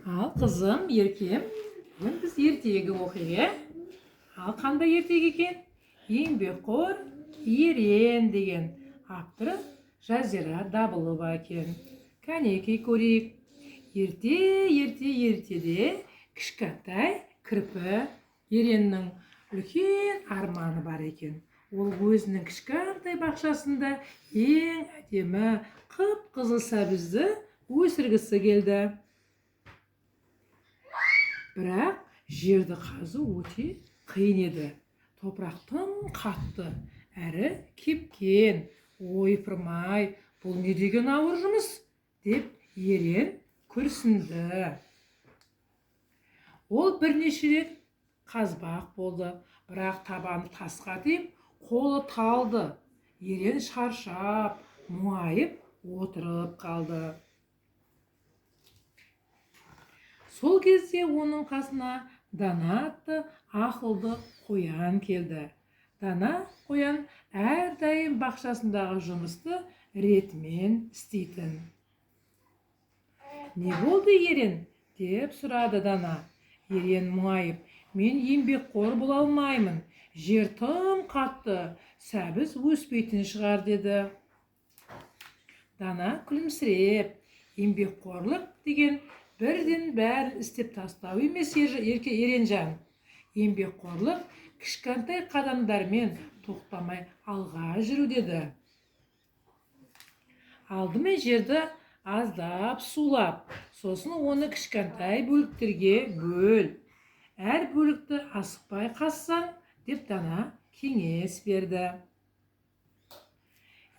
Ал қызым, еркем, бүгін біз ертегі оқиық. Ал қандай ертегі екен? Еңбекқор ерен деген авторы Жазира Дабылова екен. Кәнекей көрейік. Ертеде кішкентай кірпі ереннің үлкен арманы бар екен. Ол өзінің кішкентай бақшасында ең әдемі қып-қызыл сәбізді өсіргісі келді. Бірақ жерді қазу өте қиын еді. Топырақ тым қатты, әрі кепкен. Ойпырмай, бұл не деген ауыр жұмыс деп ерен күрсінді. Ол бірнеше рет қазбақ болды, бірақ табаны тасқа тиіп, қолы талды. Ерен шаршап, мұңайып отырып қалды. Сол кезде оның қасына Дана атты ақылды қоян келді. Дана қоян әрдайым бақшасындағы жұмысты ретімен істейтін. «Не болды, ерен?» деп сұрады Дана. Ерен мұңайып, «Мен еңбекқор бола алмаймын. Жер тым қатты, сәбіз өспейтін шығар» деді. Дана күлімсіреп, «Еңбекқорлық деген бірден бәрін істеп тастау емес, Еренжан. Еңбекқорлық кішкентай қадамдармен тоқтамай алға жүру» деді. Алдымен жерді аздап сулап, сосын оны кішкентай бөліктерге бөл. Әр бөлікті асықпай қазсаң, деп Дана кеңес берді.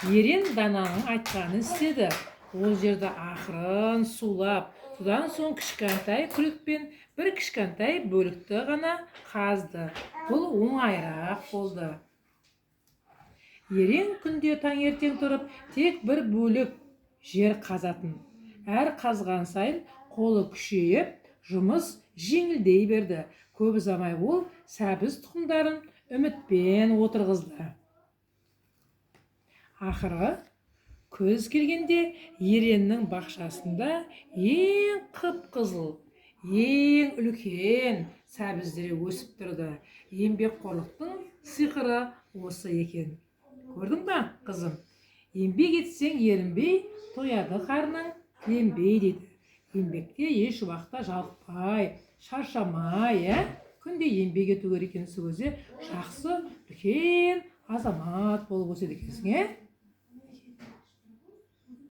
Ерен Дананың айтқанын істеді. Ол жерді ақырын сулап, содан соң кішкентай күрекпен бір кішкентай бөлікті ғана қазды. Бұл оңайырақ болды. Ерен күнде таңертең тұрып, тек бір бөлік жер қазатын. Әр қазған сайын қолы күшейіп, жұмыс жеңілдей берді. Көп ұзамай ол сәбіз тұқымдарын үмітпен отырғызды. Ақыры күз келгенде ереннің бақшасында ең қып-қызыл, ең үлкен сәбіздер өсіп тұрды. Еңбекқорлықтың сиқыры осы екен. Көрдің бе, қызым? Еңбек етсең ерінбей, тояды қарның тіленбей дейді. Еңбекте еш уақытта жалықпай, шаршамай, күнде еңбек ету керек екенсің, өзі жақсы, үлкен азамат болып өседі екенсің,